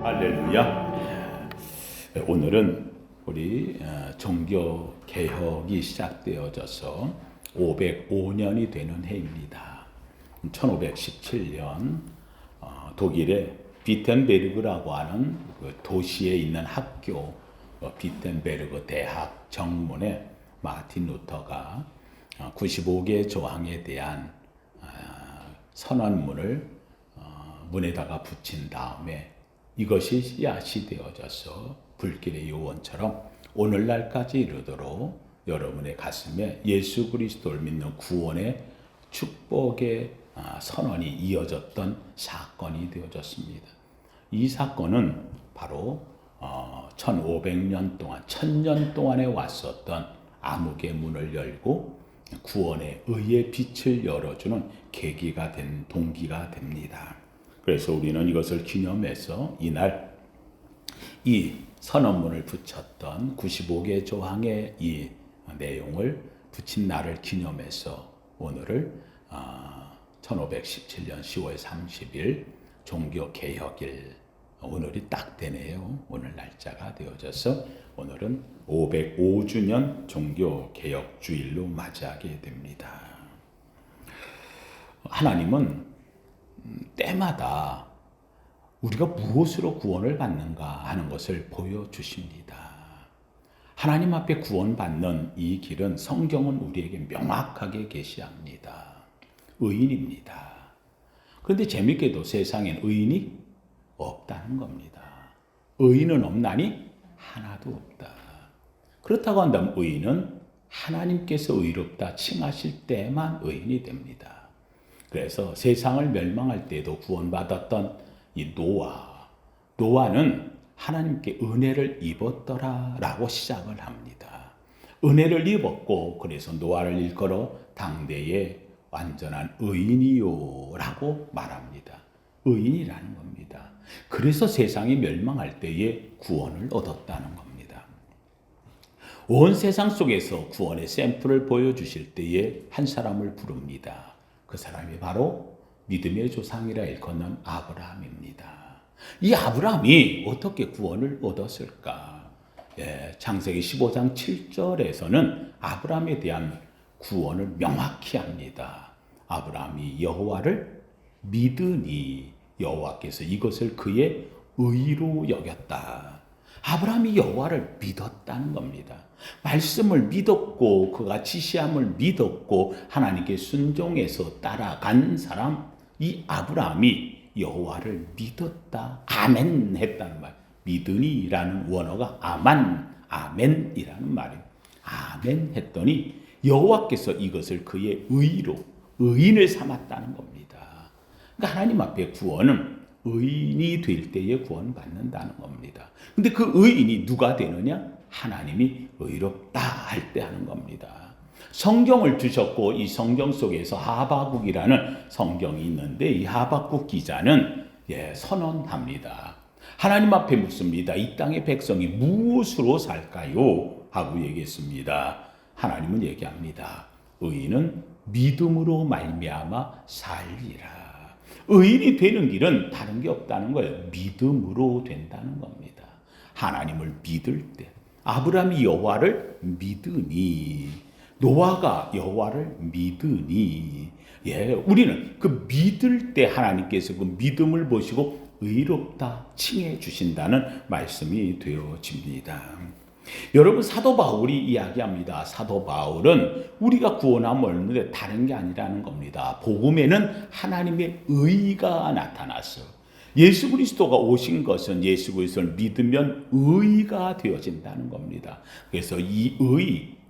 할렐루야. 오늘은 우리 종교 개혁이 시작되어져서 505년이 되는 해입니다. 1517년 독일의 비텐베르그라고 하는 그 도시에 있는 학교 비텐베르그 대학 정문에 마틴 루터가 95개 조항에 대한 선언문을 문에다가 붙인 다음에 이것이 씨앗이 되어져서 불길의 요원처럼 오늘날까지 이르도록 여러분의 가슴에 예수 그리스도를 믿는 구원의 축복의 선언이 이어졌던 사건이 되어졌습니다. 이 사건은 바로 1500년 동안 1000년 동안에 왔었던 암흑의 문을 열고 구원의 의의 빛을 열어주는 계기가 된 동기가 됩니다. 그래서 우리는 이것을 기념해서 이날 이 선언문을 붙였던 95개 조항의 이 내용을 붙인 날을 기념해서 오늘을 1517년 10월 30일 종교개혁일 오늘이 딱 되네요. 오늘 날짜가 되어져서 오늘은 505주년 종교개혁주일로 맞이하게 됩니다. 하나님은 때마다 우리가 무엇으로 구원을 받는가 하는 것을 보여주십니다. 하나님 앞에 구원받는 이 길은 성경은 우리에게 명확하게 계시합니다. 의인입니다. 그런데 재밌게도 세상엔 의인이 없다는 겁니다. 의인은 없나니 하나도 없다. 그렇다고 한다면 의인은 하나님께서 의롭다 칭하실 때만 의인이 됩니다. 그래서 세상을 멸망할 때도 구원받았던 이 노아는 하나님께 은혜를 입었더라라고 시작을 합니다. 은혜를 입었고 그래서 노아를 일컬어 당대의 완전한 의인이요라고 말합니다. 의인이라는 겁니다. 그래서 세상이 멸망할 때에 구원을 얻었다는 겁니다. 온 세상 속에서 구원의 샘플을 보여주실 때에 한 사람을 부릅니다. 그 사람이 바로 믿음의 조상이라 일컫는 아브라함입니다. 이 아브라함이 어떻게 구원을 얻었을까? 창세기 15장 7절에서는 아브라함에 대한 구원을 명확히 합니다. 아브라함이 여호와를 믿으니 여호와께서 이것을 그의 의로 여겼다. 아브라함이 여호와를 믿었다는 겁니다. 말씀을 믿었고 그가 지시함을 믿었고 하나님께 순종해서 따라간 사람 이 아브라함이 여호와를 믿었다. 아멘 했다는 말. 믿으니라는 원어가 아멘이라는 말이에요. 아멘 했더니 여호와께서 이것을 그의 의로 의인을 삼았다는 겁니다. 그러니까 하나님 앞에 구원은 의인이 될 때에 구원받는다는 겁니다. 근데 그 의인이 누가 되느냐? 하나님이 의롭다 할 때 하는 겁니다. 성경을 주셨고 이 성경 속에서 하박국이라는 성경이 있는데 이 하박국 기자는 선언합니다. 하나님 앞에 묻습니다. 이 땅의 백성이 무엇으로 살까요? 하고 얘기했습니다. 하나님은 얘기합니다. 의인은 믿음으로 말미암아 살리라. 의인이 되는 길은 다른 게 없다는 거예요. 믿음으로 된다는 겁니다. 하나님을 믿을 때 아브라함이 여호와를 믿으니 노아가 여호와를 믿으니 우리는 그 믿을 때 하나님께서 그 믿음을 보시고 의롭다 칭해 주신다는 말씀이 되어집니다. 여러분 사도 바울이 이야기합니다. 사도 바울은 우리가 구원함을 얻는데 다른 게 아니라는 겁니다. 복음에는 하나님의 의가 나타났어요. 예수 그리스도가 오신 것은 예수 그리스도를 믿으면 의가 되어진다는 겁니다. 그래서 이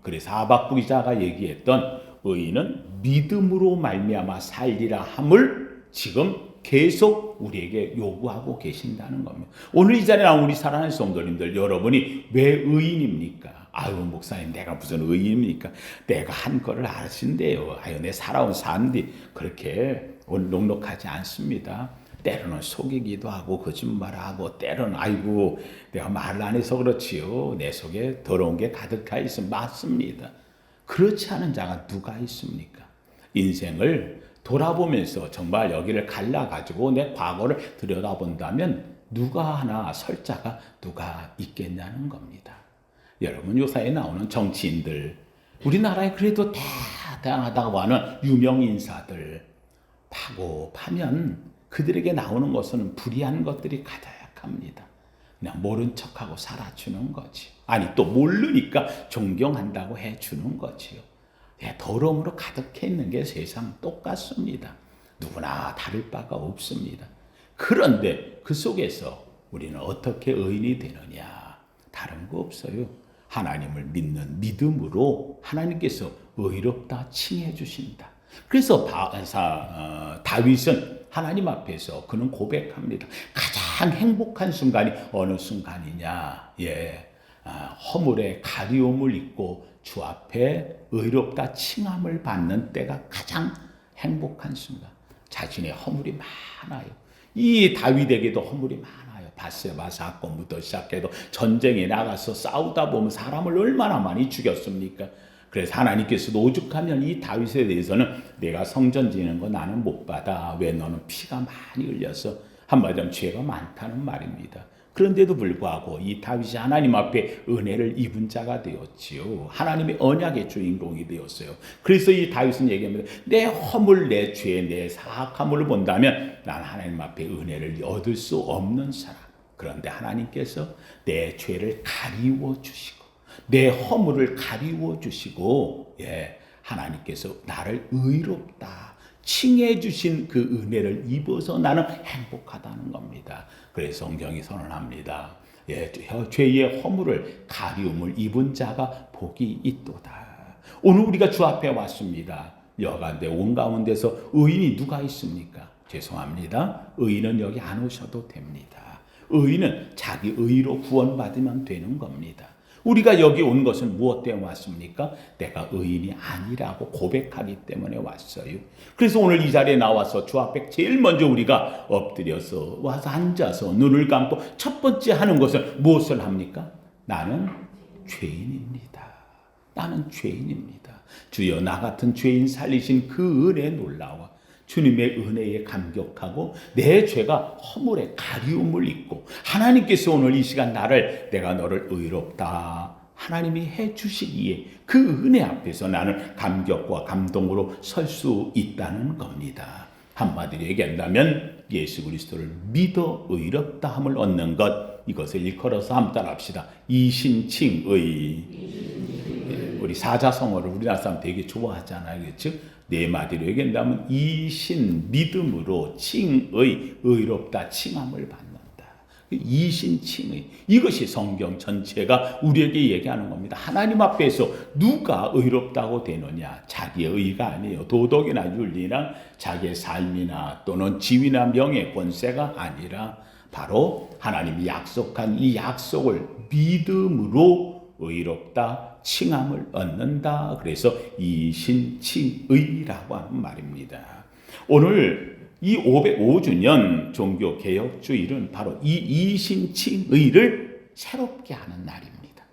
그래서 하박국 기자가 얘기했던 의는 믿음으로 말미암아 살리라 함을 지금 계속 우리에게 요구하고 계신다는 겁니다. 오늘 이 자리에 나온 우리 사랑하는 성도님들 여러분이 왜 의인입니까? 아유 목사님 내가 무슨 의인입니까? 내가 한 거를 아신대요. 아유 내 살아온 삶이 그렇게 넉넉하지 않습니다. 때로는 속이기도 하고 거짓말하고 때로는 아이고 내가 말을 안 해서 그렇지요. 내 속에 더러운 게 가득하 있으면 맞습니다. 그렇지 않은 자가 누가 있습니까? 인생을 돌아보면서 정말 여기를 갈라가지고 내 과거를 들여다본다면 누가 하나 설 자가 누가 있겠냐는 겁니다. 여러분, 요사에 나오는 정치인들, 우리나라에 그래도 대단하다고 하는 유명 인사들 파고 파면 그들에게 나오는 것은 불의한 것들이 가득합니다. 그냥 모른 척하고 살아주는 거지. 아니, 또 모르니까 존경한다고 해주는 거지요. 더러움으로 가득해 있는 게 세상 똑같습니다. 누구나 다를 바가 없습니다. 그런데 그 속에서 우리는 어떻게 의인이 되느냐? 다른 거 없어요. 하나님을 믿는 믿음으로 하나님께서 의롭다 칭해 주신다. 그래서 다윗은 하나님 앞에서 그는 고백합니다. 가장 행복한 순간이 어느 순간이냐? 허물의 가리움을 입고 주 앞에 의롭다 칭함을 받는 때가 가장 행복한 순간. 자신의 허물이 많아요. 이 다윗에게도 허물이 많아요. 바세바 사건부터 시작해도 전쟁에 나가서 싸우다 보면 사람을 얼마나 많이 죽였습니까? 그래서 하나님께서도 오죽하면 이 다윗에 대해서는 내가 성전 지는 거 나는 못 받아. 왜 너는 피가 많이 흘려서 한마디로 죄가 많다는 말입니다. 그런데도 불구하고 이 다윗이 하나님 앞에 은혜를 입은 자가 되었지요. 하나님의 언약의 주인공이 되었어요. 그래서 이 다윗은 얘기합니다. 내 허물, 내 죄, 내 사악함을 본다면 난 하나님 앞에 은혜를 얻을 수 없는 사람. 그런데 하나님께서 내 죄를 가리워 주시고 내 허물을 가리워 주시고 하나님께서 나를 의롭다 칭해 주신 그 은혜를 입어서 나는 행복하다는 겁니다. 그래서 성경이 선언합니다. 죄의 허물을 가리움을 입은 자가 복이 있도다. 오늘 우리가 주 앞에 왔습니다. 여간대 온 가운데서 의인이 누가 있습니까? 죄송합니다. 의인은 여기 안 오셔도 됩니다. 의인은 자기 의로 구원받으면 되는 겁니다. 우리가 여기 온 것은 무엇 때문에 왔습니까? 내가 의인이 아니라고 고백하기 때문에 왔어요. 그래서 오늘 이 자리에 나와서 주 앞에 제일 먼저 우리가 엎드려서 와서 앉아서 눈을 감고 첫 번째 하는 것은 무엇을 합니까? 나는 죄인입니다. 나는 죄인입니다. 주여 나 같은 죄인 살리신 그 은혜 놀라워. 주님의 은혜에 감격하고 내 죄가 허물의 가리움을 입고 하나님께서 오늘 이 시간 내가 너를 의롭다 하나님이 해주시기에 그 은혜 앞에서 나는 감격과 감동으로 설 수 있다는 겁니다. 한마디로 얘기한다면 예수 그리스도를 믿어 의롭다 함을 얻는 것, 이것을 일컬어서 한번 따라합시다. 이신칭의. 우리 사자성어를 우리나라 사람 되게 좋아하잖아요. 그렇죠? 네 마디로 얘기한다면 이신 믿음으로 칭의 의롭다 칭함을 받는다. 이신칭의, 이것이 성경 전체가 우리에게 얘기하는 겁니다. 하나님 앞에서 누가 의롭다고 되느냐? 자기의 의가 아니에요. 도덕이나 윤리나 자기의 삶이나 또는 지위나 명예 권세가 아니라 바로 하나님이 약속한 이 약속을 믿음으로 의롭다 칭함을 얻는다. 그래서 이신칭의라고 하는 말입니다. 오늘 이 505주년 종교개혁주일은 바로 이 이신칭의를 새롭게 하는 날입니다.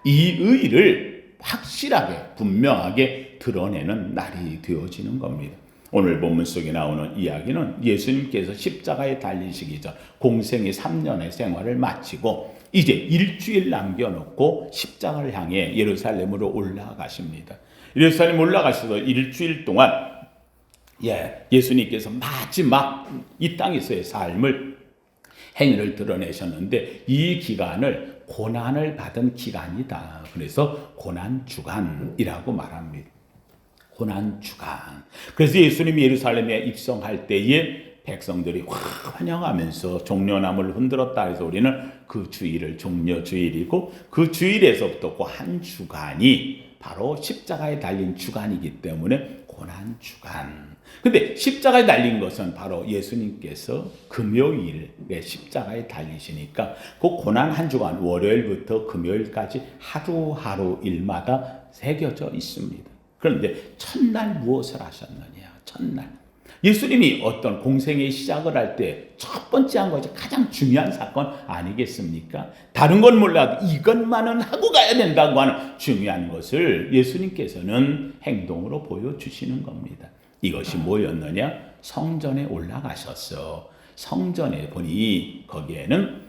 이 의를 확실하게 분명하게 드러내는 날이 되어지는 겁니다. 오늘 본문 속에 나오는 이야기는 예수님께서 십자가에 달리시기 전 공생의 3년의 생활을 마치고 이제 일주일 남겨놓고 십자가를 향해 예루살렘으로 올라가십니다. 예루살렘 올라가셔서 일주일 동안 예수님께서 마지막 이 땅에서의 삶을 행위를 드러내셨는데 이 기간을 고난을 받은 기간이다. 그래서 고난주간이라고 말합니다. 고난주간. 그래서 예수님이 예루살렘에 입성할 때에 백성들이 환영하면서 종려나무를 흔들었다 해서 우리는 그 주일을 종려주일이고 그 주일에서부터 그 한 주간이 바로 십자가에 달린 주간이기 때문에 고난주간. 근데 십자가에 달린 것은 바로 예수님께서 금요일에 십자가에 달리시니까 그 고난 한 주간 월요일부터 금요일까지 하루하루 일마다 새겨져 있습니다. 그런데 첫날 무엇을 하셨느냐? 첫날 예수님이 어떤 공생의 시작을 할 때 첫 번째 한 것이 가장 중요한 사건 아니겠습니까? 다른 건 몰라도 이것만은 하고 가야 된다고 하는 중요한 것을 예수님께서는 행동으로 보여주시는 겁니다. 이것이 뭐였느냐? 성전에 올라가셔서 성전에 보니 거기에는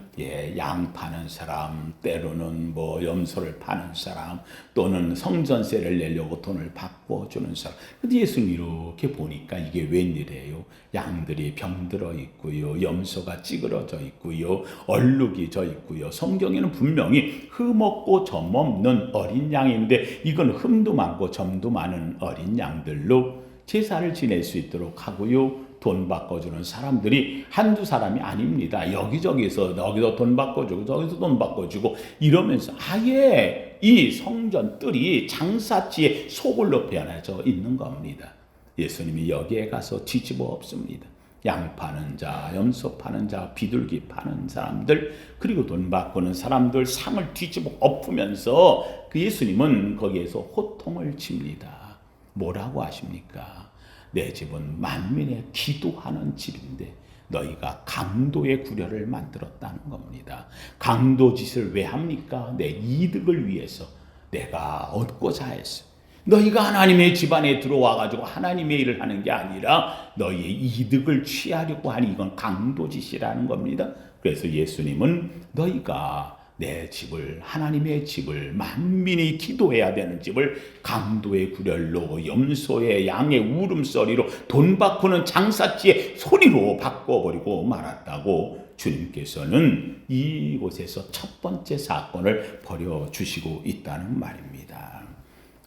양 파는 사람, 때로는 염소를 파는 사람, 또는 성전세를 내려고 돈을 바꿔주는 사람. 근데 예수님 이렇게 보니까 이게 웬일이에요? 양들이 병들어 있고요, 염소가 찌그러져 있고요, 얼룩이 져 있고요. 성경에는 분명히 흠 없고 점 없는 어린 양인데 이건 흠도 많고 점도 많은 어린 양들로 제사를 지낼 수 있도록 하고요. 돈 바꿔주는 사람들이 한두 사람이 아닙니다. 여기저기서 돈 바꿔주고 저기서 돈 바꿔주고 이러면서 아예 이 성전 뜰이 장사치의 소굴로 변해져 있는 겁니다. 예수님이 여기에 가서 뒤집어 엎습니다. 양 파는 자, 염소 파는 자, 비둘기 파는 사람들, 그리고 돈 바꾸는 사람들 상을 뒤집어 엎으면서 그 예수님은 거기에서 호통을 칩니다. 뭐라고 하십니까? 내 집은 만민의 기도하는 집인데 너희가 강도의 구려를 만들었다는 겁니다. 강도 짓을 왜 합니까? 내 이득을 위해서 내가 얻고자 했어. 너희가 하나님의 집안에 들어와가지고 하나님의 일을 하는 게 아니라 너희의 이득을 취하려고 하니 이건 강도 짓이라는 겁니다. 그래서 예수님은 너희가 내 집을, 하나님의 집을, 만민이 기도해야 되는 집을 강도의 구렬로, 염소의 양의 울음소리로, 돈 바꾸는 장사치의 소리로 바꿔버리고 말았다고 주님께서는 이곳에서 첫 번째 사건을 벌여주시고 있다는 말입니다.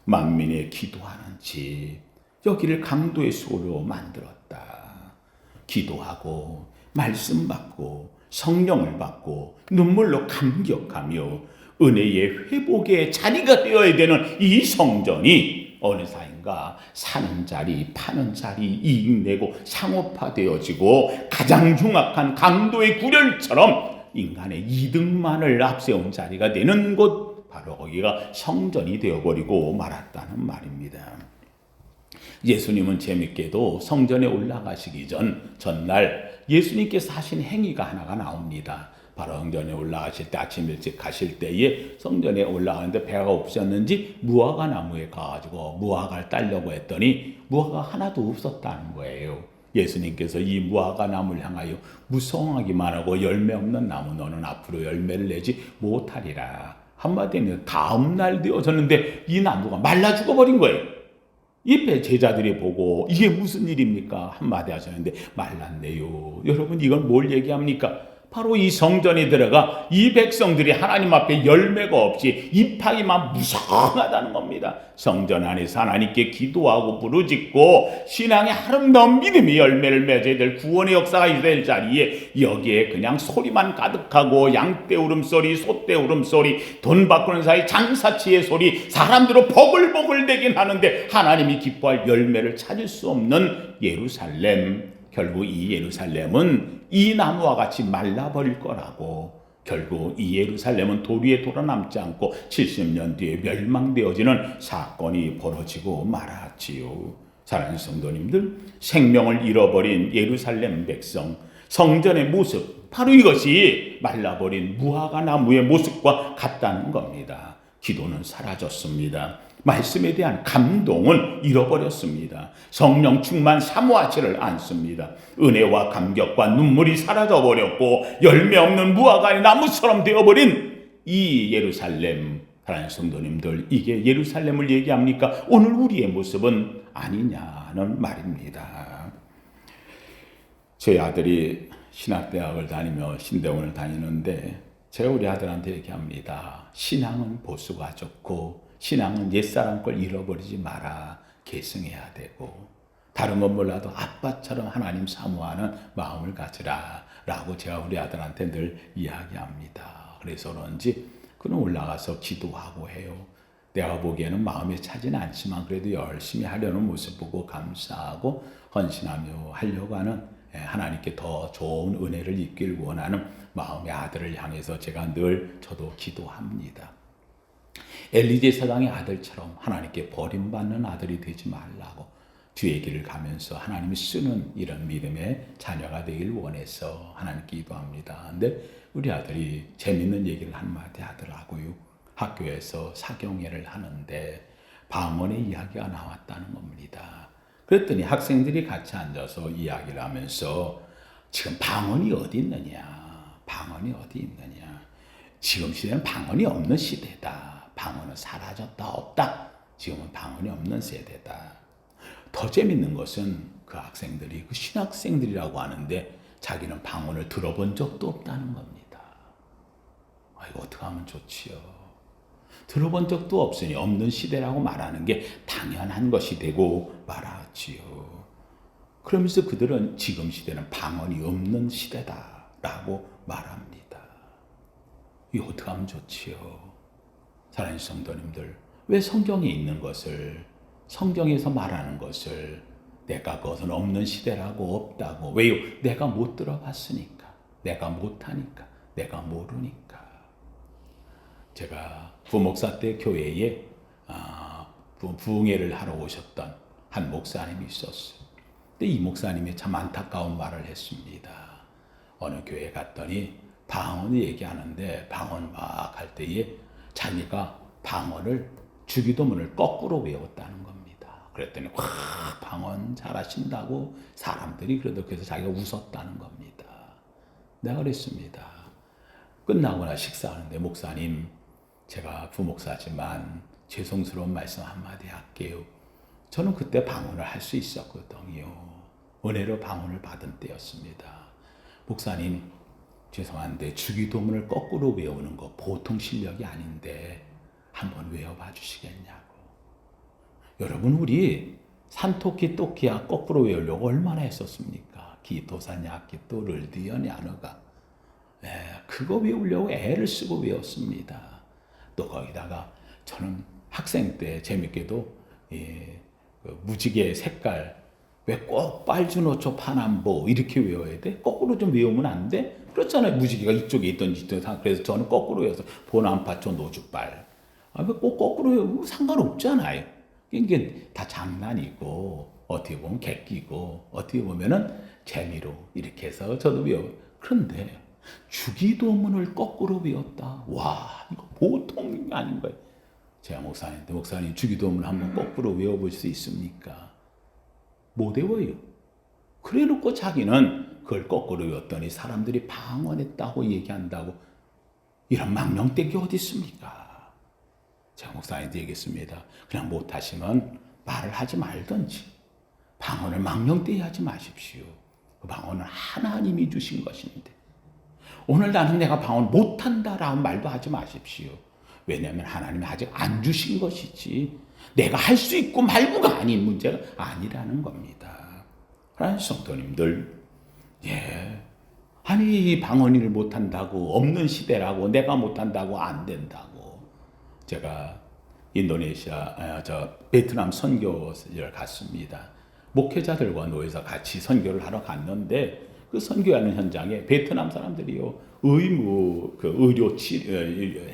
만민이 기도하는 집, 여기를 강도의 수로 만들었다. 기도하고 말씀 받고 성령을 받고 눈물로 감격하며 은혜의 회복의 자리가 되어야 되는 이 성전이 어느 사이인가 사는 자리, 파는 자리, 이익 내고 상업화되어지고 가장 흉악한 강도의 구렬처럼 인간의 이득만을 앞세운 자리가 되는 곳, 바로 거기가 성전이 되어버리고 말았다는 말입니다. 예수님은 재밌게도 성전에 올라가시기 전날 예수님께서 하신 행위가 하나가 나옵니다. 바로 성전에 올라가실 때, 아침 일찍 가실 때에 성전에 올라가는데 배가 고프셨는지 무화과 나무에 가가지고 무화과를 따려고 했더니 무화과가 하나도 없었다는 거예요. 예수님께서 이 무화과 나무를 향하여 무성하기만 하고 열매 없는 나무, 너는 앞으로 열매를 내지 못하리라. 한마디는 다음 날 되어졌는데 이 나무가 말라 죽어버린 거예요. 옆에 제자들이 보고 이게 무슨 일입니까? 한마디 하셨는데 말랐네요. 여러분, 이건 뭘 얘기합니까? 바로 이 성전에 들어가 이 백성들이 하나님 앞에 열매가 없이 입하기만 무성하다는 겁니다. 성전 안에서 하나님께 기도하고 부르짖고 신앙의 아름다운 믿음의 열매를 맺어야 될 구원의 역사가 있어야 될 자리에 여기에 그냥 소리만 가득하고 양떼 울음소리, 소떼 울음소리, 돈 바꾸는 사이 장사치의 소리, 사람들은 버글버글 대긴 하는데 하나님이 기뻐할 열매를 찾을 수 없는 예루살렘. 결국 이 예루살렘은 이 나무와 같이 말라버릴 거라고, 결국 이 예루살렘은 돌 위에 돌아남지 않고 70년 뒤에 멸망되어지는 사건이 벌어지고 말았지요. 사랑하는 성도님들, 생명을 잃어버린 예루살렘 백성, 성전의 모습, 바로 이것이 말라버린 무화과 나무의 모습과 같다는 겁니다. 기도는 사라졌습니다. 말씀에 대한 감동은 잃어버렸습니다. 성령 충만 사모하지를 않습니다. 은혜와 감격과 눈물이 사라져버렸고 열매 없는 무화과의 나무처럼 되어버린 이 예루살렘, 사랑하는 성도님들, 이게 예루살렘을 얘기합니까? 오늘 우리의 모습은 아니냐는 말입니다. 저희 아들이 신학대학을 다니며 신대원을 다니는데 제가 우리 아들한테 얘기합니다. 신앙은 보수가 좋고 신앙은 옛사람 걸 잃어버리지 마라. 계승해야 되고 다른 건 몰라도 아빠처럼 하나님 사모하는 마음을 가지라 라고 제가 우리 아들한테 늘 이야기합니다. 그래서 그런지 그는 올라가서 기도하고 해요. 내가 보기에는 마음에 차진 않지만 그래도 열심히 하려는 모습 보고 감사하고 헌신하며 하려고 하는, 하나님께 더 좋은 은혜를 입길 원하는 마음의 아들을 향해서 제가 늘 저도 기도합니다. 엘리 제사장의 아들처럼 하나님께 버림받는 아들이 되지 말라고 주의 길을 가면서 하나님이 쓰는 이런 믿음의 자녀가 되길 원해서 하나님께 기도합니다. 근데 우리 아들이 재밌는 얘기를 한마디 하더라고요. 학교에서 사경회를 하는데 방언의 이야기가 나왔다는 겁니다. 그랬더니 학생들이 같이 앉아서 이야기를 하면서 지금 방언이 어디 있느냐? 방언이 어디 있느냐? 지금 시대는 방언이 없는 시대다. 방언은 사라졌다, 없다. 지금은 방언이 없는 세대다. 더 재밌는 것은 그 학생들이, 그 신학생들이라고 하는데 자기는 방언을 들어본 적도 없다는 겁니다. 이거 어떻게 하면 좋지요? 들어본 적도 없으니 없는 시대라고 말하는 게 당연한 것이 되고 말하지요. 그러면서 그들은 지금 시대는 방언이 없는 시대다라고 말합니다. 이거 어떻게 하면 좋지요? 사랑하는 성도님들, 왜 성경에 있는 것을, 성경에서 말하는 것을 내가 그것은 없는 시대라고 없다고, 왜요? 내가 못 들어봤으니까, 내가 못하니까, 내가 모르니까. 제가 부목사 때 교회에 부흥회를 하러 오셨던 한 목사님이 있었어요. 근데 이 목사님이 참 안타까운 말을 했습니다. 어느 교회에 갔더니 방언을 얘기하는데 방언 막 할 때에 자기가 방언을 주기도문을 거꾸로 외웠다는 겁니다. 그랬더니 와, 방언 잘하신다고 사람들이 그래서 자기가 웃었다는 겁니다. 내가 그랬습니다. 끝나거나 식사하는데 목사님, 제가 부목사지만 죄송스러운 말씀 한마디 할게요. 저는 그때 방언을 할 수 있었거든요. 은혜로 방언을 받은 때였습니다. 목사님, 죄송한데 주기도문을 거꾸로 외우는 거 보통 실력이 아닌데 한번 외워봐 주시겠냐고. 여러분, 우리 산토끼 또끼야 거꾸로 외우려고 얼마나 했었습니까? 기토사냐 기토를 디어냐너가. 그거 외우려고 애를 쓰고 외웠습니다. 또 거기다가 저는 학생 때 재밌게도 그 무지개 색깔 왜 꼭 빨주노초 파남보 이렇게 외워야 돼? 거꾸로 좀 외우면 안 돼? 그렇잖아요. 무지개가 이쪽에 있던지 이쪽에. 그래서 저는 거꾸로 외워서 보남파초 노주빨. 꼭 거꾸로 외우면 상관없잖아요. 이게 다 장난이고 어떻게 보면 객기고 어떻게 보면은 재미로 이렇게 해서 저도 외워. 그런데 주기도문을 거꾸로 외웠다. 와, 이거 보통이 아닌 거예요. 제가 목사님인데, 목사님 주기도문 한번 거꾸로 외워볼 수 있습니까? 못 외워요. 그래 놓고 자기는 그걸 거꾸로 외웠더니 사람들이 방언했다고 얘기한다고. 이런 망령되게 어디 있습니까? 제가 목사님한테 얘기했습니다. 그냥 못하시면 말을 하지 말든지 방언을 망령되게 하지 마십시오. 그 방언은 하나님이 주신 것인데 오늘 나는 내가 방언 못한다라는 말도 하지 마십시오. 왜냐하면 하나님이 아직 안 주신 것이지 내가 할 수 있고 말고가 아닌 문제가 아니라는 겁니다. 하나님 성도님들, 아니 방언을 못한다고 없는 시대라고 내가 못한다고 안 된다고. 제가 인도네시아 베트남 선교를 갔습니다. 목회자들과 노예사 같이 선교를 하러 갔는데 그 선교하는 현장에 베트남 사람들이요 의무 그 의료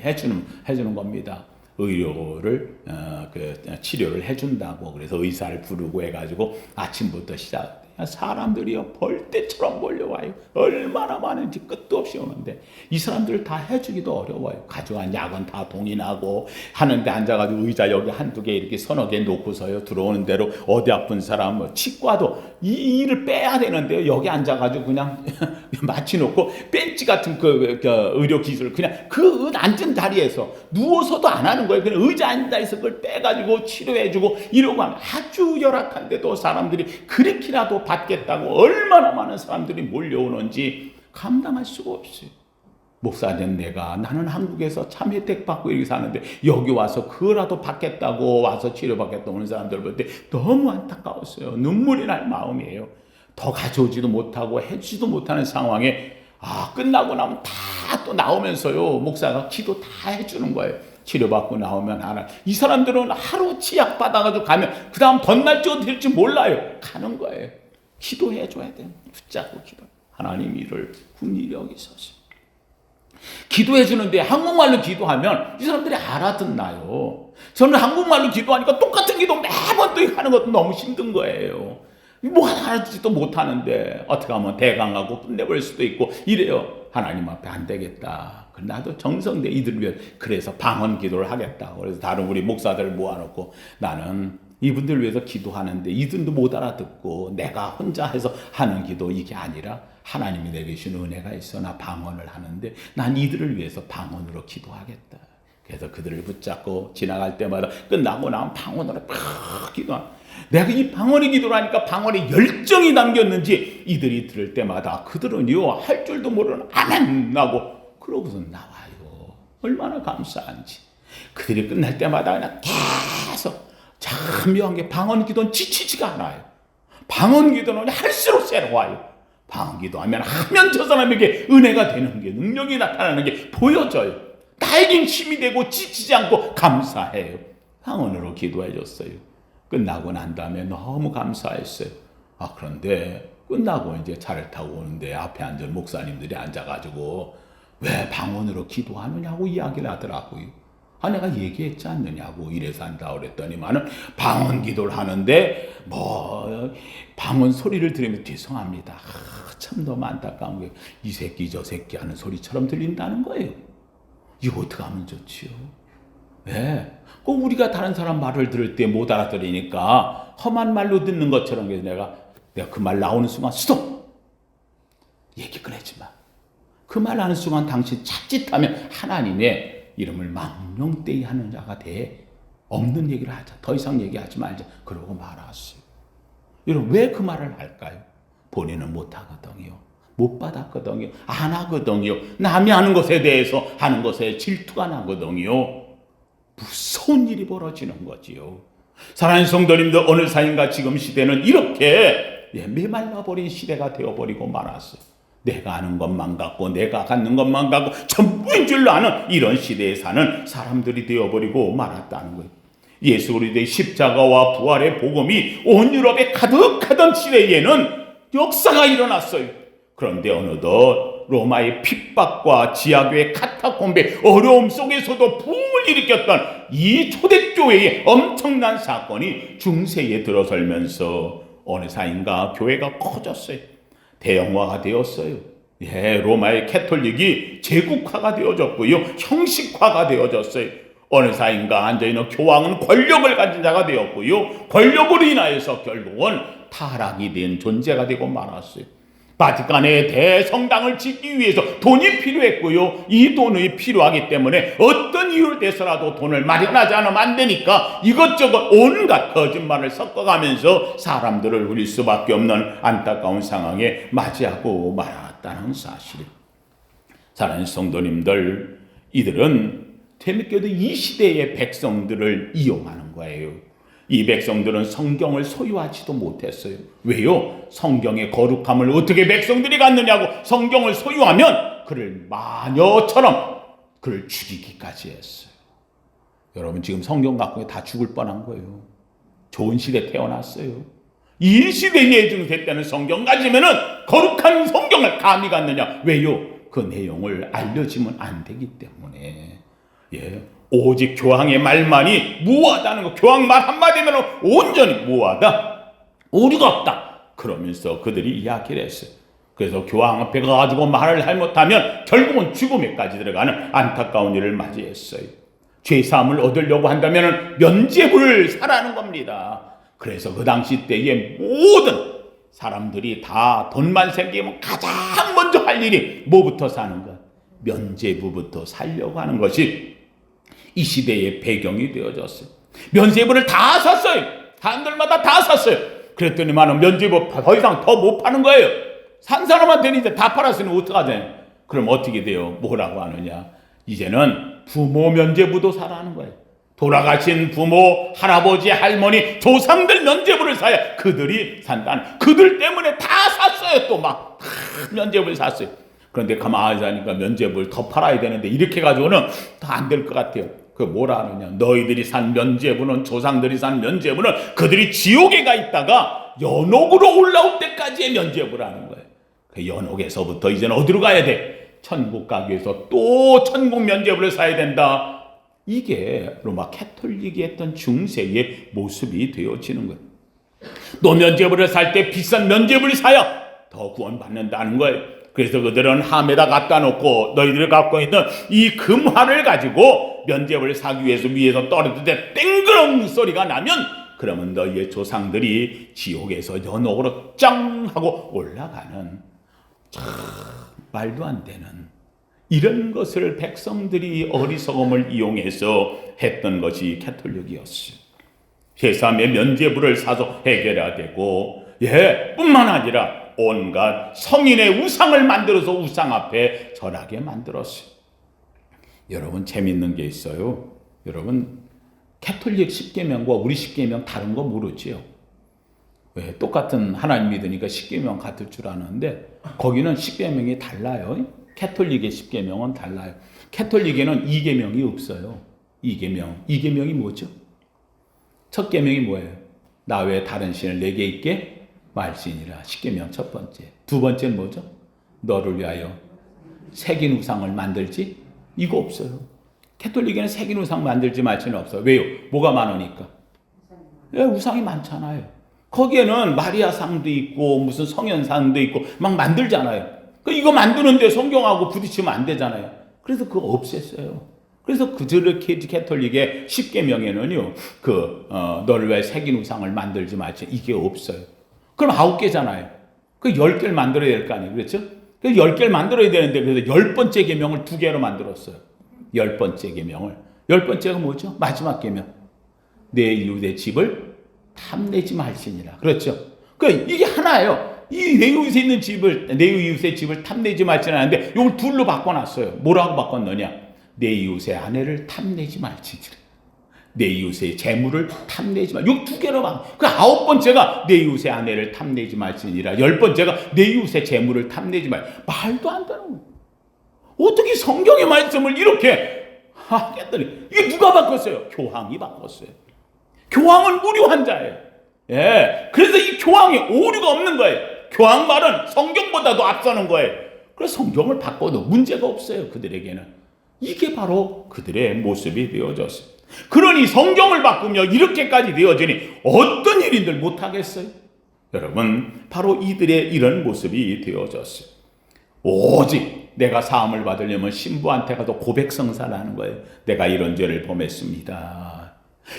해주는 겁니다. 의료를 치료를 해준다고. 그래서 의사를 부르고 해가지고 아침부터 시작. 사람들이요 벌떼처럼 몰려와요. 얼마나 많은지 끝도 없이 오는데 이 사람들을 다 해주기도 어려워요. 가져간 약은 다 동인하고 하는데 앉아가지고 의자 여기 한두 개 이렇게 서너 개 놓고서요 들어오는 대로 어디 아픈 사람 뭐 치과도 이 일을 빼야 되는데요 여기 앉아가지고 그냥 마치놓고 벤치 같은 그 의료 기술 그냥 그 앉은 자리에서 누워서도 안 하는 거예요. 그냥 의자 앉아있어 그걸 빼가지고 치료해주고 이러고 하면 아주 열악한데도 사람들이 그렇게라도 받겠다고 얼마나 많은 사람들이 몰려오는지 감당할 수가 없어요. 목사된 나는 한국에서 참 혜택 받고 이렇게 사는데 여기 와서 그거라도 받겠다고 와서 치료받겠다고 오는 사람들 볼 때 너무 안타까웠어요. 눈물이 날 마음이에요. 더 가져오지도 못하고 해주지도 못하는 상황에 끝나고 나면 다 또 나오면서요 목사가 기도 다 해주는 거예요. 치료받고 나오면 이 사람들은 하루 치약 받아가지고 가면 그 다음 덧날지 어떻게 될지 몰라요. 가는 거예요. 기도해줘야 돼. 붙잡고 기도. 하나님 이를 긍휼히 여기소서. 기도해주는데 한국말로 기도하면 이 사람들이 알아듣나요? 저는 한국말로 기도하니까 똑같은 기도 매번 또 하는 것도 너무 힘든 거예요. 뭐 하나도 못하는데 어떻게 하면 대강하고 끝내버릴 수도 있고 이래요. 하나님 앞에 안 되겠다. 나도 정성대 이들을 위해 그래서 방언 기도를 하겠다. 그래서 다른 우리 목사들을 모아놓고 나는 이분들 위해서 기도하는데 이들도 못 알아듣고 내가 혼자 해서 하는 기도, 이게 아니라 하나님이 내게 주신 은혜가 있어 나 방언을 하는데 난 이들을 위해서 방언으로 기도하겠다. 그래서 그들을 붙잡고 지나갈 때마다 끝나고 나면 방언으로 팍 기도하는, 내가 이 방언의 기도를 하니까 방언에 열정이 담겼는지 이들이 들을 때마다 그들은요 할 줄도 모르는 아멘 나고 그러고서 나와요. 얼마나 감사한지. 그들이 끝날 때마다 그냥 계속 참 묘한 게 방언 기도는 지치지가 않아요. 방언 기도는 할수록 새로워요. 방언 기도하면 저 사람에게 은혜가 되는 게, 능력이 나타나는 게 보여져요. 나에겐 힘이 되고 지치지 않고 감사해요. 방언으로 기도해 줬어요. 끝나고 난 다음에 너무 감사했어요. 그런데 끝나고 이제 차를 타고 오는데 앞에 앉은 목사님들이 앉아가지고 왜 방언으로 기도하느냐고 이야기를 하더라고요. 내가 얘기했지 않느냐고, 이래서 한다 그랬더니만은 방언 기도를 하는데 방언 소리를 들으면 죄송합니다. 참 너무 안타까운 게 이 새끼 저 새끼 하는 소리처럼 들린다는 거예요. 이거 어떻게 하면 좋지요? 네. 꼭 우리가 다른 사람 말을 들을 때 못 알아들으니까 험한 말로 듣는 것처럼, 그래서 내가 그 말 나오는 순간 스톱! 얘기 꺼내지 마. 그 말 하는 순간 당신 자칫하면 하나님의 이름을 망령되이 하는 자가 돼. 없는 얘기를 하자. 더 이상 얘기하지 말자. 그러고 말았어요. 여러분 왜 그 말을 할까요? 본인은 못하거든요. 못 받았거든요. 안 하거든요. 남이 하는 것에 대해서 하는 것에 질투가 나거든요. 무서운 일이 벌어지는 거지요. 사랑하는 성도님들, 어느 사인가 지금 시대는 이렇게 메말라버린 시대가 되어버리고 말았어요. 내가 아는 것만 갖고, 내가 갖는 것만 갖고 전부인 줄로 아는 이런 시대에 사는 사람들이 되어버리고 말았다는 거예요. 예수 그리스도의 십자가와 부활의 복음이 온 유럽에 가득하던 시대에는 역사가 일어났어요. 그런데 어느덧 로마의 핍박과 지하교회 카타콤베 어려움 속에서도 부흥을 일으켰던 이 초대교회의 엄청난 사건이 중세에 들어설면서 어느 사인가 교회가 커졌어요. 대형화가 되었어요. 로마의 캐톨릭이 제국화가 되어졌고요. 형식화가 되어졌어요. 어느 사인가 앉아있는 교황은 권력을 가진 자가 되었고요. 권력으로 인하여서 결국은 타락이 된 존재가 되고 말았어요. 바티칸의 대성당을 짓기 위해서 돈이 필요했고요. 이 돈이 필요하기 때문에 어떤 이유를 대서라도 돈을 마련하지 않으면 안 되니까 이것저것 온갖 거짓말을 섞어가면서 사람들을 울릴 수밖에 없는 안타까운 상황에 맞이하고 말았다는 사실. 사랑하는 성도님들, 이들은 재밌게도 이 시대의 백성들을 이용하는 거예요. 이 백성들은 성경을 소유하지도 못했어요. 왜요? 성경의 거룩함을 어떻게 백성들이 갖느냐고. 성경을 소유하면 그를 마녀처럼 그를 죽이기까지 했어요. 여러분 지금 성경 갖고 다 죽을 뻔한 거예요. 좋은 시대에 태어났어요. 이 시대에 예중세 때는 성경 가지면은 거룩한 성경을 감히 갖느냐. 왜요? 그 내용을 알려지면 안 되기 때문에. 오직 교황의 말만이 무하다는 거. 교황 말 한마디면 온전히 무하다. 오류가 없다. 그러면서 그들이 이야기를 했어요. 그래서 교황 앞에 가가지고 말을 잘못하면 결국은 죽음에까지 들어가는 안타까운 일을 맞이했어요. 죄사함을 얻으려고 한다면 면죄부를 사라는 겁니다. 그래서 그 당시 때의 모든 사람들이 다 돈만 생기면 가장 먼저 할 일이 뭐부터 사는 것? 면죄부부터 살려고 하는 것이 이 시대의 배경이 되어졌어요. 면죄부를 다 샀어요. 사람들마다 다 샀어요. 그랬더니만 면죄부 더 이상 더 못 파는 거예요. 산 사람한테는 이제 다 팔았으니 어떡하죠? 그럼 어떻게 돼요? 뭐라고 하느냐? 이제는 부모 면죄부도 사라는 거예요. 돌아가신 부모, 할아버지, 할머니, 조상들 면죄부를 사야 그들이 산다는. 그들 때문에 다 샀어요. 또 막 면죄부를 샀어요. 그런데 가만히 하니까 면죄부를 더 팔아야 되는데 이렇게 가지고는 다 안 될 것 같아요. 그 뭐라 하느냐. 너희들이 산 면죄부는, 조상들이 산 면죄부는 그들이 지옥에 가 있다가 연옥으로 올라올 때까지의 면죄부라는 거예요. 그 연옥에서부터 이제는 어디로 가야 돼? 천국 가기 위해서 또 천국 면죄부를 사야 된다. 이게 로마 캐톨릭이 했던 중세의 모습이 되어지는 거예요. 너 면죄부를 살 때 비싼 면죄부를 사야 더 구원받는다는 거예요. 그래서 그들은 함에다 갖다 놓고 너희들이 갖고 있는 이 금화를 가지고 면죄부를 사기 위해서 위에서 떨어질 때 땡그렁 소리가 나면 그러면 너희의 조상들이 지옥에서 연옥으로 짱 하고 올라가는, 참 말도 안 되는 이런 것을 백성들이 어리석음을 이용해서 했던 것이 가톨릭이었어요. 제3의 면죄부를 사서 해결해야 되고, 뿐만 아니라 온갖 성인의 우상을 만들어서 우상 앞에 절하게 만들었어요. 여러분, 재밌는 게 있어요. 여러분, 가톨릭 십계명과 우리 십계명 다른 거 모르지요? 왜? 똑같은 하나님 믿으니까 십계명 같을 줄 아는데 거기는 십계명이 달라요. 가톨릭의 십계명은 달라요. 가톨릭에는 이계명이 없어요. 이계명이 뭐죠? 첫 계명이 뭐예요? 나 외에 다른 신을 내게 있게 말지니라. 십계명 첫 번째. 두 번째는 뭐죠? 너를 위하여 새긴 우상을 만들지? 이거 없어요. 가톨릭에는 새긴 우상 만들지 말지는 없어요. 왜요? 뭐가 많으니까. 우상이 많잖아요. 거기에는 마리아상도 있고 무슨 성현상도 있고 막 만들잖아요. 이거 만드는데 성경하고 부딪히면 안 되잖아요. 그래서 그거 없앴어요. 그래서 그들의 가톨릭의 십계명에는요, 너를 위해 새긴 우상을 만들지 말지, 이게 없어요. 그럼 9개잖아요. 그 10개를 만들어야 될 거 아니에요. 그렇죠? 그래서 10개를 만들어야 되는데, 그래서 10번째 계명을 2개로 만들었어요. 10번째 계명을. 10번째가 뭐죠? 마지막 계명. 내 이웃의 집을 탐내지 말지니라. 그렇죠? 이게 하나예요. 내 이웃의 집을 탐내지 말지는 않는데, 이걸 둘로 바꿔놨어요. 뭐라고 바꿨느냐? 내 이웃의 아내를 탐내지 말지니라. 내 이웃의 재물을 탐내지 말. 요 2개로 막. 9번째가 내 이웃의 아내를 탐내지 말지니라. 10번째가 내 이웃의 재물을 탐내지 말. 말도 안 되는 거예요. 어떻게 성경의 말씀을 이렇게 하겠더니, 이게 누가 바꿨어요? 교황이 바꿨어요. 교황은 무료 환자예요. 그래서 이 교황이 오류가 없는 거예요. 교황 말은 성경보다도 앞서는 거예요. 그래서 성경을 바꿔도 문제가 없어요, 그들에게는. 이게 바로 그들의 모습이 되어졌어요. 그러니 성경을 바꾸며 이렇게까지 되어지니 어떤 일인들 못하겠어요? 여러분, 바로 이들의 이런 모습이 되어졌어요. 오직 내가 사함을 받으려면 신부한테 가서 고백성사를 하는 거예요. 내가 이런 죄를 범했습니다.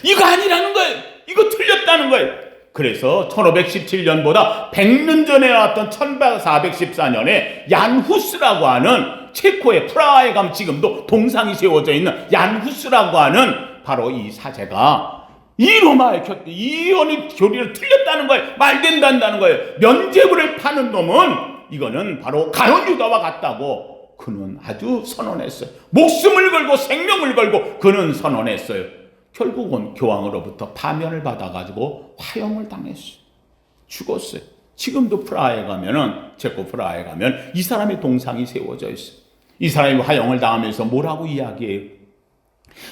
이거 아니라는 거예요. 이거 틀렸다는 거예요. 그래서 1517년보다 100년 전에 나왔던 1414년에 얀 후스라고 하는, 체코의 프라하에 가면 지금도 동상이 세워져 있는 얀 후스라고 하는 바로 이 사제가 이 로마의 이 교리를 틀렸다는 거예요. 말된다는 거예요. 면죄부를 파는 놈은 이거는 바로 가룟 유다와 같다고 그는 아주 선언했어요. 목숨을 걸고 생명을 걸고 그는 선언했어요. 결국은 교황으로부터 파면을 받아가지고 화형을 당했어요. 죽었어요. 지금도 프라하에 가면은, 체코 프라하에 가면 이 사람의 동상이 세워져 있어요. 이 사람이 화형을 당하면서 뭐라고 이야기해요?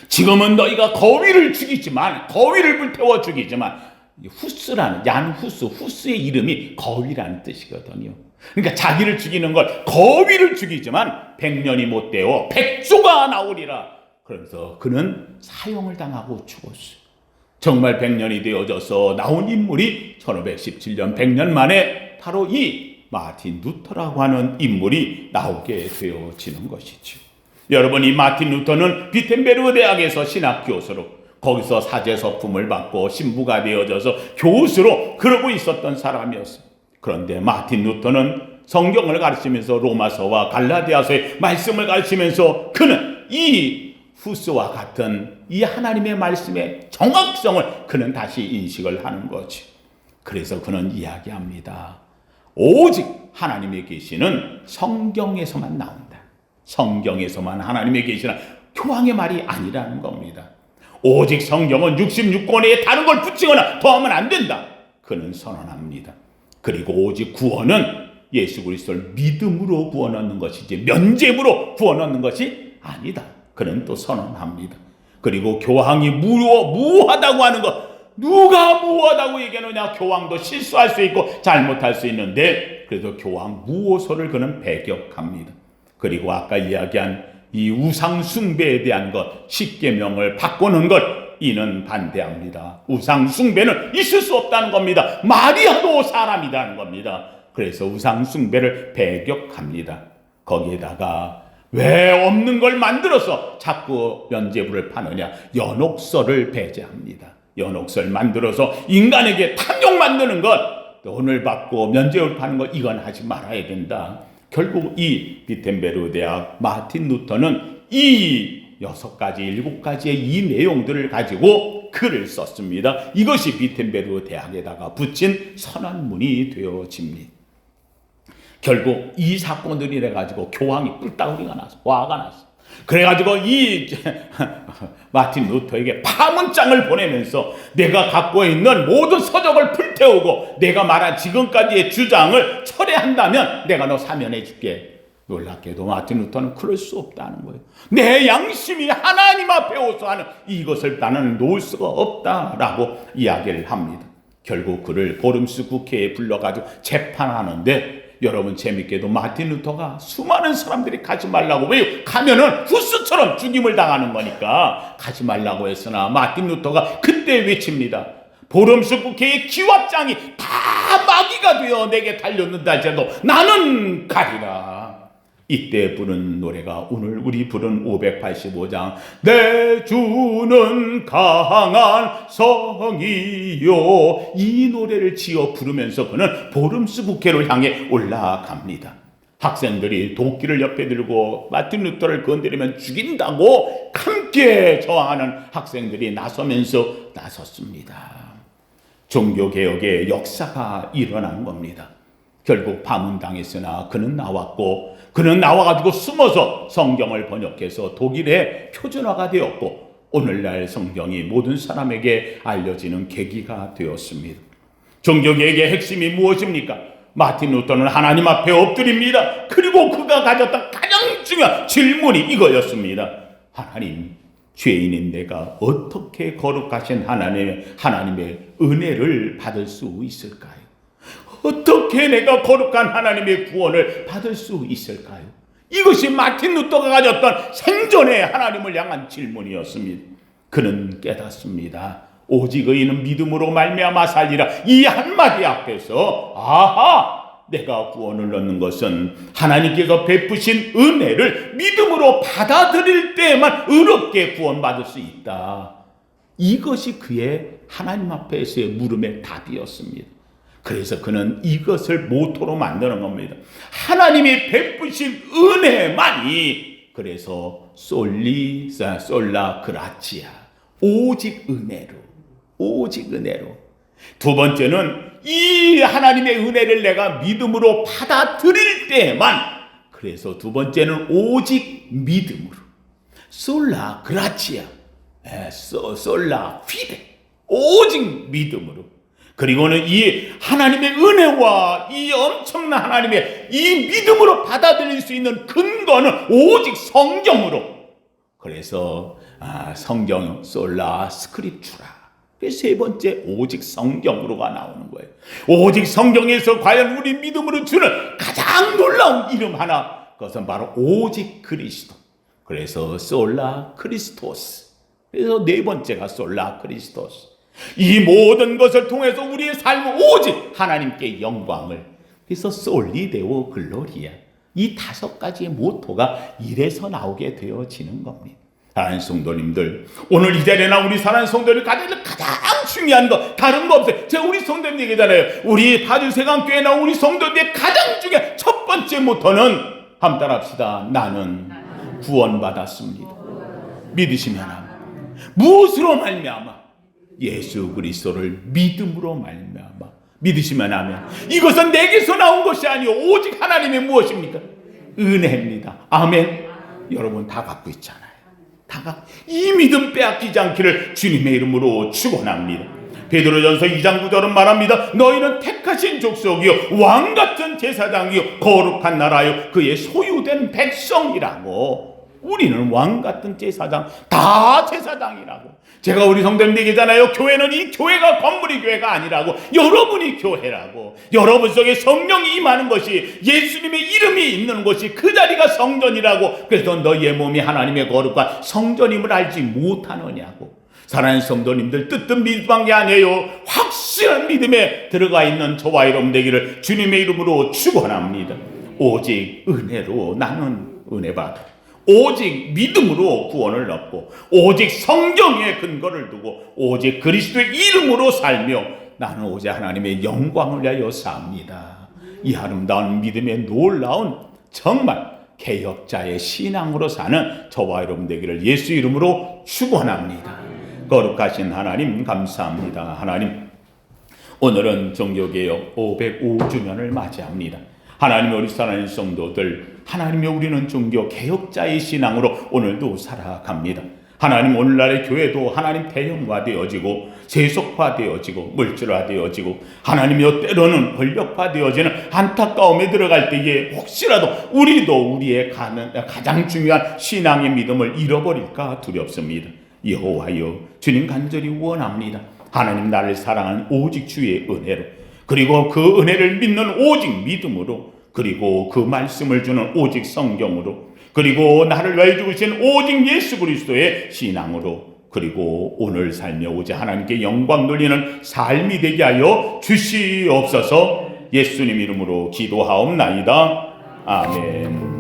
지금은 너희가 거위를 불태워 죽이지만, 후스라는, 얀 후스의 이름이 거위라는 뜻이거든요. 그러니까 자기를 죽이는 걸 거위를 죽이지만 100년이 못 되어 백조가 나오리라. 그러면서 그는 사형을 당하고 죽었어요. 정말 100년이 되어져서 나온 인물이 1517년 100년 만에 바로 이 마틴 루터라고 하는 인물이 나오게 되어지는 것이죠. 여러분, 이 마틴 루터는 비텐베르그 대학에서 신학 교수로, 거기서 사제 서품을 받고 신부가 되어져서 교수로 그러고 있었던 사람이었어요. 그런데 마틴 루터는 성경을 가르치면서 로마서와 갈라디아서의 말씀을 가르치면서 그는 이 후스와 같은 이 하나님의 말씀의 정확성을 그는 다시 인식을 하는 거지. 그래서 그는 이야기합니다. 오직 하나님의 계시는 성경에서만 나온다. 성경에서만 하나님의 계시는 교황의 말이 아니라는 겁니다. 오직 성경은 66권에 다른 걸 붙이거나 더하면 안 된다. 그는 선언합니다. 그리고 오직 구원은 예수 그리스도를 믿음으로 구원 얻는 것이지 면죄부로 구원 얻는 것이 아니다. 그는 또 선언합니다. 그리고 교황이 무하다고 하는 것, 누가 무하다고 얘기하느냐? 교황도 실수할 수 있고 잘못할 수 있는데, 그래서 교황 무호소를 그는 배격합니다. 그리고 아까 이야기한 이 우상 숭배에 대한 것, 십계명을 바꾸는 것, 이는 반대합니다. 우상 숭배는 있을 수 없다는 겁니다. 마리아도 사람이라는 겁니다. 그래서 우상 숭배를 배격합니다. 거기에다가 왜 없는 걸 만들어서 자꾸 면죄부를 파느냐? 연옥설을 배제합니다. 연옥설 만들어서 인간에게 탐욕 만드는 것, 돈을 받고 면죄를 파는 것, 이건 하지 말아야 된다. 결국 이 비텐베르 대학 마틴 루터는 이 6가지, 7가지의 이 내용들을 가지고 글을 썼습니다. 이것이 비텐베르 대학에다가 붙인 선언문이 되어집니다. 결국 이 사건들이 이래가지고 교황이 뿔따구리가 나서 화가 났어. 그래가지고 이 마틴 루터에게 파문장을 보내면서 내가 갖고 있는 모든 서적을 불태우고 내가 말한 지금까지의 주장을 철회한다면 내가 너 사면해 줄게. 놀랍게도 마틴 루터는 그럴 수 없다는 거예요. 내 양심이 하나님 앞에 호소하는 이것을 나는 놓을 수가 없다라고 이야기를 합니다. 결국 그를 보름스 국회에 불러가지고 재판하는데, 여러분 재밌게도 마틴 루터가 수많은 사람들이 가지 말라고, 왜요? 가면은 후스처럼 죽임을 당하는 거니까 가지 말라고 했으나 마틴 루터가 그때 외칩니다. 보름스 국회의 기왓장이 다 마귀가 되어 내게 달렸는다 할지라도 나는 가리라. 이때 부른 노래가 오늘 우리 부른 585장 내 주는 강한 성이요, 이 노래를 지어 부르면서 그는 보름스 국회를 향해 올라갑니다. 학생들이 도끼를 옆에 들고 마틴 루터를 건드리면 죽인다고 함께 저항하는 학생들이 나섰습니다. 종교개혁의 역사가 일어난 겁니다. 결국 파문당했으나 그는 나왔고, 그는 나와가지고 숨어서 성경을 번역해서 독일에 표준화가 되었고, 오늘날 성경이 모든 사람에게 알려지는 계기가 되었습니다. 종교개혁의 핵심이 무엇입니까? 마틴 루터는 하나님 앞에 엎드립니다. 그리고 그가 가졌던 가장 중요한 질문이 이거였습니다. 하나님, 죄인인 내가 어떻게 거룩하신 하나님의 은혜를 받을 수 있을까요? 어떻게 내가 거룩한 하나님의 구원을 받을 수 있을까요? 이것이 마틴 루터가 가졌던 생전의 하나님을 향한 질문이었습니다. 그는 깨닫습니다. 오직 의인은 믿음으로 말미암아 살리라. 이 한마디 앞에서 아하, 내가 구원을 얻는 것은 하나님께서 베푸신 은혜를 믿음으로 받아들일 때만 의롭게 구원받을 수 있다. 이것이 그의 하나님 앞에서의 물음의 답이었습니다. 그래서 그는 이것을 모토로 만드는 겁니다. 하나님이 베푸신 은혜만이, 그래서 솔라 그라치아, 오직 은혜로, 오직 은혜로. 두 번째는 이 하나님의 은혜를 내가 믿음으로 받아들일 때만, 그래서 두 번째는 오직 믿음으로, 솔라 그라치아, 솔라 피데, 오직 믿음으로. 그리고는 이 하나님의 은혜와 이 엄청난 하나님의 이 믿음으로 받아들일 수 있는 근거는 오직 성경으로. 그래서 성경 솔라 스크립추라. 세 번째 오직 성경으로가 나오는 거예요. 오직 성경에서 과연 우리 믿음으로 주는 가장 놀라운 이름 하나, 그것은 바로 오직 그리스도. 그래서 솔라 크리스토스. 그래서 네 번째가 솔라 크리스토스. 이 모든 것을 통해서 우리의 삶은 오직 하나님께 영광을. 그래서 솔리 데오 글로리아. 이 5가지의 모토가 이래서 나오게 되어지는 겁니다. 사랑하는 성도님들, 오늘 이 자리에나 우리 사랑하는 성도들 가장 중요한 거 다른 거 없어요. 제가 우리 성도님 얘기잖아요. 우리 파주세강교회나 우리 성도들의 가장 중요한 첫 번째 모토는 한번 따라합시다. 나는 구원받았습니다. 믿으시면 합니다. 무엇으로 말미암아? 예수 그리스도를 믿음으로 말미암아. 믿으시면 하면 이것은 내게서 나온 것이 아니요 오직 하나님의 무엇입니까? 은혜입니다. 아멘. 여러분 다 갖고 있잖아요. 이 믿음 빼앗기지 않기를 주님의 이름으로 축원합니다. 베드로전서 2장 9절은 말합니다. 너희는 택하신 족속이요 왕같은 제사장이요 거룩한 나라요 그의 소유된 백성이라고. 우리는 왕같은 제사장, 다 제사장이라고. 제가 우리 성도님 얘기잖아요. 교회는 이 교회가 건물이 교회가 아니라고. 여러분이 교회라고. 여러분 속에 성령이 임하는 것이, 예수님의 이름이 있는 곳이 그 자리가 성전이라고. 그래서 너희의 몸이 하나님의 거룩한 성전임을 알지 못하느냐고. 사랑하는 성도님들, 뜨뜻 믿음한 게 아니에요. 확실한 믿음에 들어가 있는 저와 여러분 되기를 주님의 이름으로 축원합니다. 오직 은혜로 나는 은혜 받아. 오직 믿음으로 구원을 얻고 오직 성경에 근거를 두고 오직 그리스도의 이름으로 살며 나는 오직 하나님의 영광을 위하여 삽니다. 이 아름다운 믿음의 놀라운 정말 개혁자의 신앙으로 사는 저와 여러분 되기를 예수 이름으로 축원합니다. 거룩하신 하나님 감사합니다. 하나님, 오늘은 종교개혁 505주년을 맞이합니다. 하나님, 우리 사랑하는 성도들, 하나님의 우리는 종교 개혁자의 신앙으로 오늘도 살아갑니다. 하나님, 오늘날의 교회도 하나님 대형화되어지고 세속화되어지고 물질화되어지고 하나님이여 때로는 권력화되어지는 안타까움에 들어갈 때에 혹시라도 우리도 우리의 가장 중요한 신앙의 믿음을 잃어버릴까 두렵습니다. 여호와여, 주님 간절히 원합니다. 하나님, 나를 사랑하는 오직 주의 은혜로, 그리고 그 은혜를 믿는 오직 믿음으로, 그리고 그 말씀을 주는 오직 성경으로, 그리고 나를 위하여 죽으신 오직 예수 그리스도의 신앙으로, 그리고 오늘 살며 오직 하나님께 영광 돌리는 삶이 되게 하여 주시옵소서. 예수님 이름으로 기도하옵나이다. 아멘.